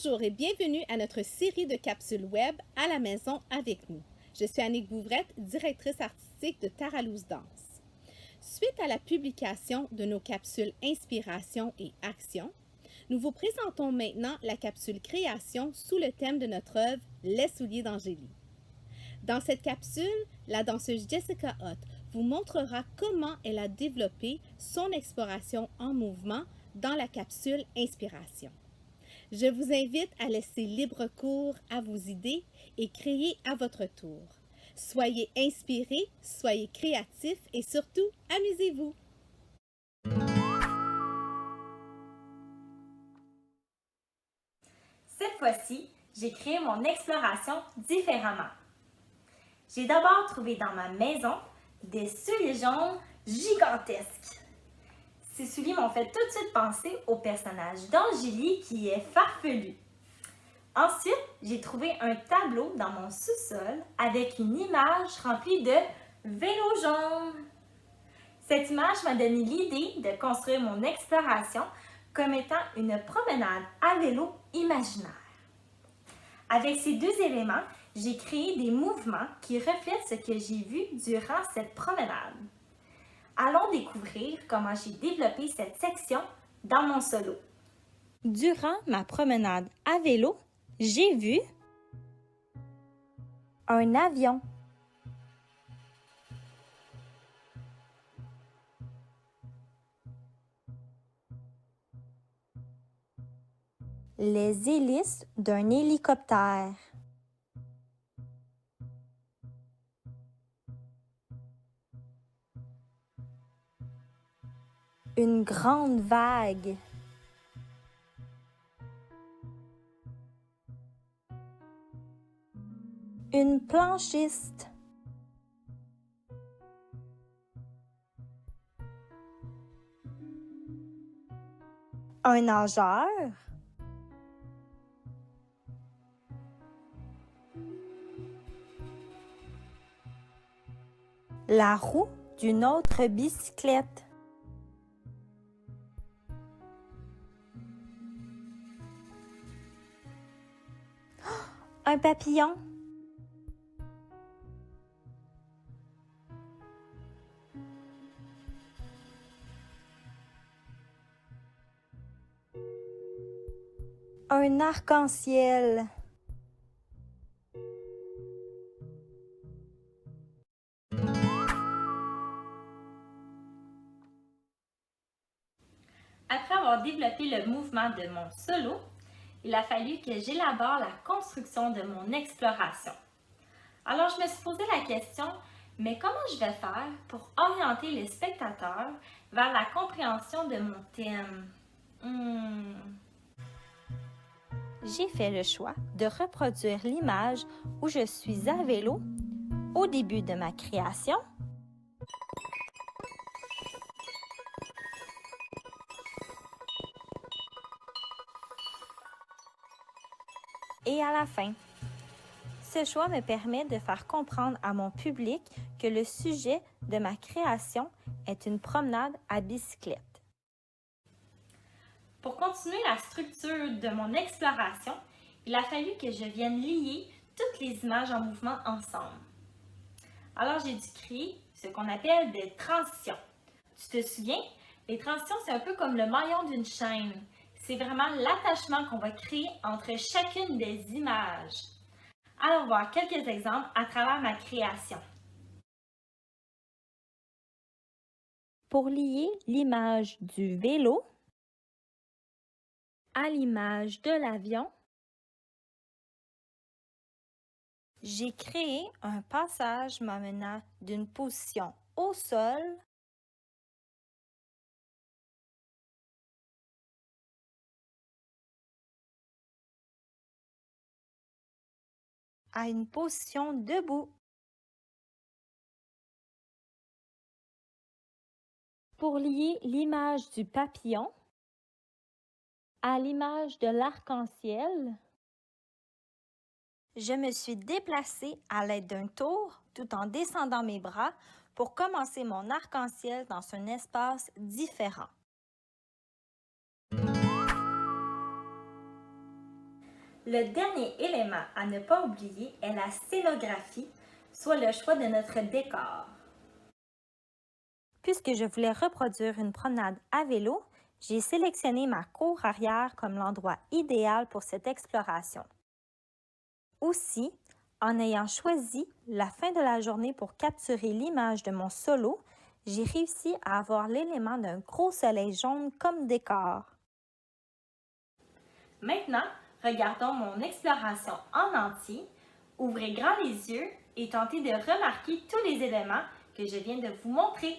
Bonjour et bienvenue à notre série de capsules web à la maison avec nous. Je suis Annick Bouvrette, directrice artistique de Taralouse Danse. Suite à la publication de nos capsules Inspiration et Action, nous vous présentons maintenant la capsule Création sous le thème de notre œuvre Les souliers d'Angélie. Dans cette capsule, la danseuse Jessica Hutt vous montrera comment elle a développé son exploration en mouvement dans la capsule Inspiration. Je vous invite à laisser libre cours à vos idées et créer à votre tour. Soyez inspirés, soyez créatifs et surtout, amusez-vous! Cette fois-ci, j'ai créé mon exploration différemment. J'ai d'abord trouvé dans ma maison des souliers jaunes gigantesques. Ces souliers m'ont fait tout de suite penser au personnage d'Angélie qui est farfelu. Ensuite, j'ai trouvé un tableau dans mon sous-sol avec une image remplie de vélos jaunes. Cette image m'a donné l'idée de construire mon exploration comme étant une promenade à vélo imaginaire. Avec ces deux éléments, j'ai créé des mouvements qui reflètent ce que j'ai vu durant cette promenade. Allons découvrir comment j'ai développé cette section dans mon solo. Durant ma promenade à vélo, j'ai vu un avion, les hélices d'un hélicoptère, une grande vague, une planchiste, un nageur, la roue d'une autre bicyclette, un papillon, un arc-en-ciel, après avoir développé le mouvement de mon solo, il a fallu que j'élabore la construction de mon exploration. Alors je me suis posé la question, mais comment je vais faire pour orienter les spectateurs vers la compréhension de mon thème? J'ai fait le choix de reproduire l'image où je suis à vélo au début de ma création et à la fin. Ce choix me permet de faire comprendre à mon public que le sujet de ma création est une promenade à bicyclette. Pour continuer la structure de mon exploration, il a fallu que je vienne lier toutes les images en mouvement ensemble. Alors j'ai dû créer ce qu'on appelle des transitions. Tu te souviens? Les transitions, c'est un peu comme le maillon d'une chaîne. C'est vraiment l'attachement qu'on va créer entre chacune des images. Allons voir quelques exemples à travers ma création. Pour lier l'image du vélo à l'image de l'avion, j'ai créé un passage m'amenant d'une position au sol à une position debout. Pour lier l'image du papillon à l'image de l'arc-en-ciel, je me suis déplacée à l'aide d'un tour tout en descendant mes bras pour commencer mon arc-en-ciel dans un espace différent. Le dernier élément à ne pas oublier est la scénographie, soit le choix de notre décor. Puisque je voulais reproduire une promenade à vélo, j'ai sélectionné ma cour arrière comme l'endroit idéal pour cette exploration. Aussi, en ayant choisi la fin de la journée pour capturer l'image de mon solo, j'ai réussi à avoir l'élément d'un gros soleil jaune comme décor. Maintenant, regardons mon exploration en entier. Ouvrez grand les yeux et tentez de remarquer tous les éléments que je viens de vous montrer.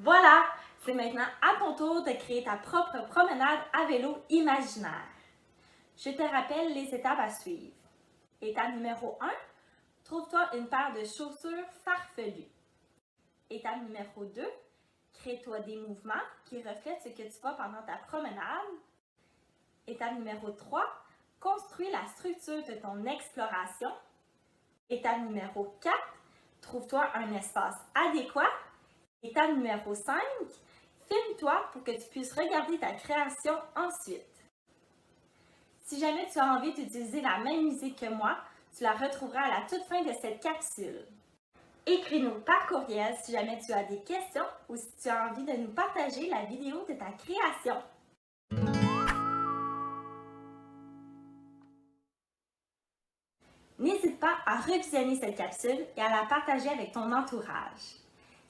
Voilà, c'est maintenant à ton tour de créer ta propre promenade à vélo imaginaire. Je te rappelle les étapes à suivre. Étape numéro 1, trouve-toi une paire de chaussures farfelues. Étape numéro 2, crée-toi des mouvements qui reflètent ce que tu vois pendant ta promenade. Étape numéro 3, construis la structure de ton exploration. Étape numéro 4, trouve-toi un espace adéquat. Étape numéro 5, filme-toi pour que tu puisses regarder ta création ensuite. Si jamais tu as envie d'utiliser la même musique que moi, tu la retrouveras à la toute fin de cette capsule. Écris-nous par courriel si jamais tu as des questions ou si tu as envie de nous partager la vidéo de ta création. N'hésite pas à revisionner cette capsule et à la partager avec ton entourage.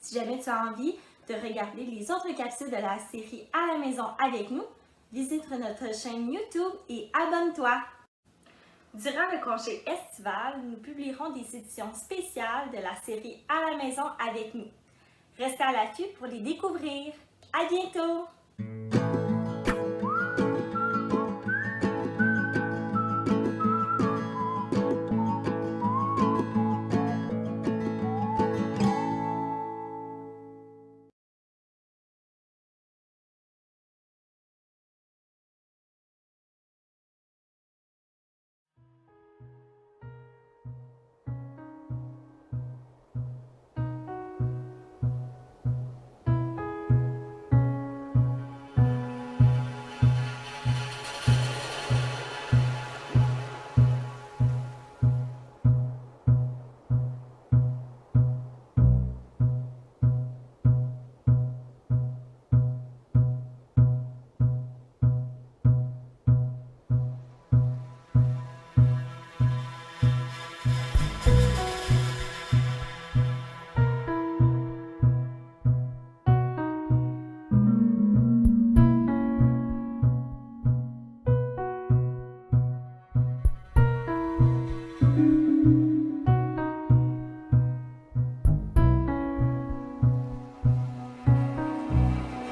Si jamais tu as envie de regarder les autres capsules de la série À la maison avec nous, visite notre chaîne YouTube et abonne-toi. Durant le congé estival, nous publierons des éditions spéciales de la série À la maison avec nous. Restez à l'affût pour les découvrir. À bientôt!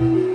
Thank you.